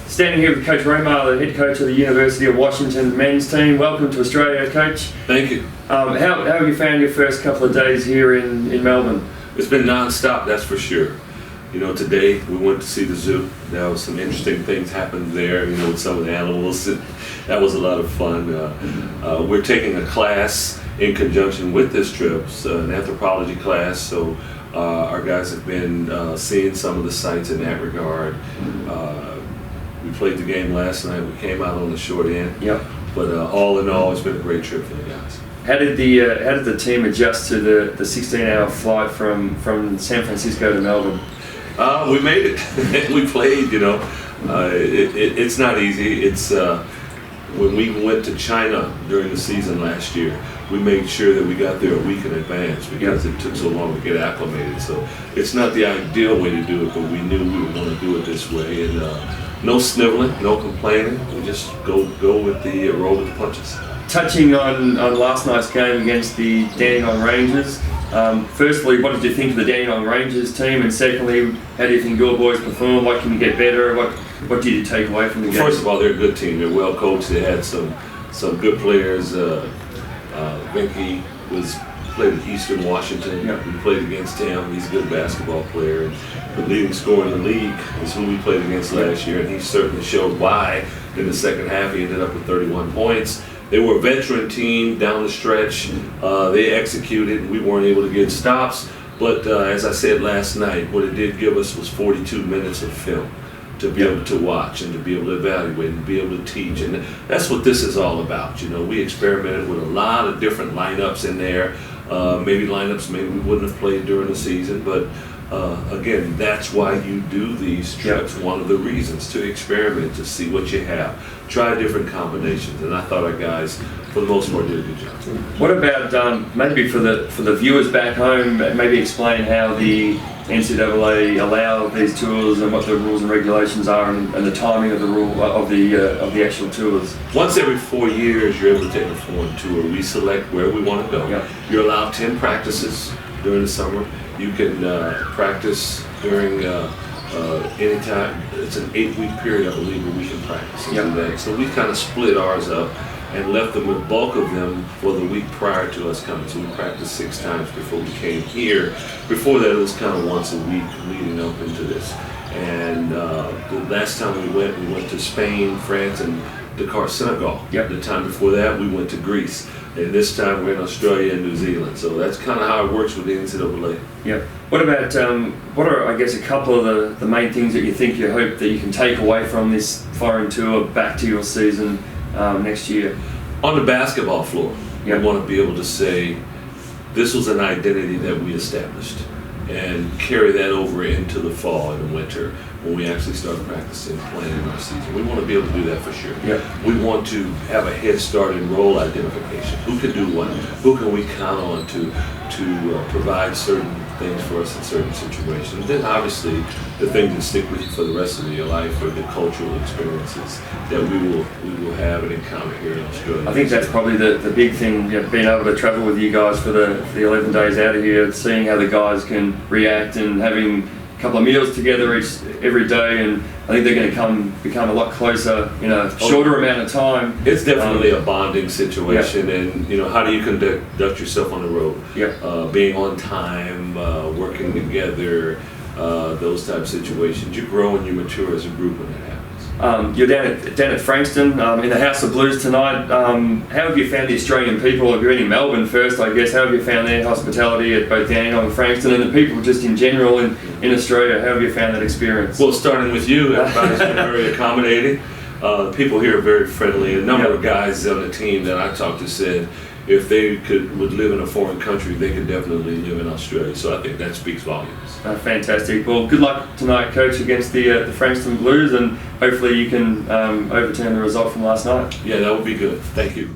Standing here with Coach Romar, the head coach of the University of Washington men's team. Welcome to Australia, Coach. Thank you. How have you found your first couple of days here in Melbourne? It's been non-stop, that's for sure. You know, today we went to see the zoo. There was some interesting things happened there, you know, with some of the animals. That was a lot of fun. We're taking a class in conjunction with this trip, an anthropology class, so our guys have been seeing some of the sites in that regard. We played the game last night. We came out on the short end. Yep. But all in all, it's been a great trip for the guys. How did the team adjust to the 16-hour flight from San Francisco to Melbourne? We made it. We played. You know, it's not easy. It's when we went to China during the season last year, we made sure that we got there a week in advance because it took so long to get acclimated. So it's not the ideal way to do it, but we knew we were going to do it this way. And no sniveling, no complaining. We just go with the roll with the punches. Touching on last night's game against the Dandenong Rangers, firstly, what did you think of the Dandenong Rangers team? And secondly, how do you think your boys perform? What can you get better? What did you take away from the game? First of all, they're a good team. They're well coached. They had some good players. Vinky played at Eastern Washington. Yep. We played against him. He's a good basketball player. And the leading scorer in the league is who we played against last year, and he certainly showed why. In the second half, he ended up with 31 points. They were a veteran team down the stretch. They executed. We weren't able to get stops. But as I said last night, what it did give us was 42 minutes of film to be able to watch and to be able to evaluate and be able to teach. And that's what this is all about. You know, we experimented with a lot of different lineups in there. Maybe lineups maybe we wouldn't have played during the season, but again, that's why you do these trips. One of the reasons to experiment, to see what you have, try different combinations, and I thought our guys, for the most part, did a good job. What about maybe for the viewers back home? Maybe explain how the NCAA allow these tours and what the rules and regulations are, and the timing of the actual tours. Once every 4 years, you're able to take a foreign tour. We select where we want to go. Yep. You're allowed 10 practices during the summer. You can practice during any time. It's an 8-week period, I believe, where we can practice and do that. So we kind of split ours up and left them with bulk of them for the week prior to us coming. So we practiced 6 times before we came here. Before that, it was kind of once a week leading up into this. And the last time we went to Spain, France, and Dakar, Senegal. Yep. The time before that, we went to Greece. And this time we're in Australia and New Zealand. So that's kind of how it works with the NCAA. Yep. What about, what are, I guess, a couple of the main things that you hope that you can take away from this foreign tour back to your season next year? On the basketball floor, we want to be able to say, this was an identity that we established, and carry that over into the fall and the winter when we actually start practicing, planning our season. We want to be able to do that for sure. Yep. We want to have a head start in role identification. Who can do what? Who can we count on to provide certain things for us in certain situations? Then obviously the things that stick with you for the rest of your life are the cultural experiences that we will have and encounter here in Australia. I think that's probably the big thing, being able to travel with you guys for the 11 days out of here, seeing how the guys can react and having a couple of meals together every day, and I think they're going to become a lot closer in a shorter amount of time. It's definitely a bonding situation, and you know, how do you conduct yourself on the road? Being on time, working together, those type of situations. You grow and you mature as a group when that happens. You're down at Frankston in the House of Blues tonight. How have you found the Australian people? If you're in Melbourne first, I guess, how have you found their hospitality at both Dandenong and Frankston, and the people just in general in Australia? How have you found that experience? Well, starting with you, everybody's been very accommodating. People here are very friendly. A number of guys on the team that I talked to said if they would live in a foreign country, they could definitely live in Australia. So I think that speaks volumes. Fantastic. Well, good luck tonight, Coach, against the Frankston Blues, and hopefully you can overturn the result from last night. Yeah, that would be good. Thank you.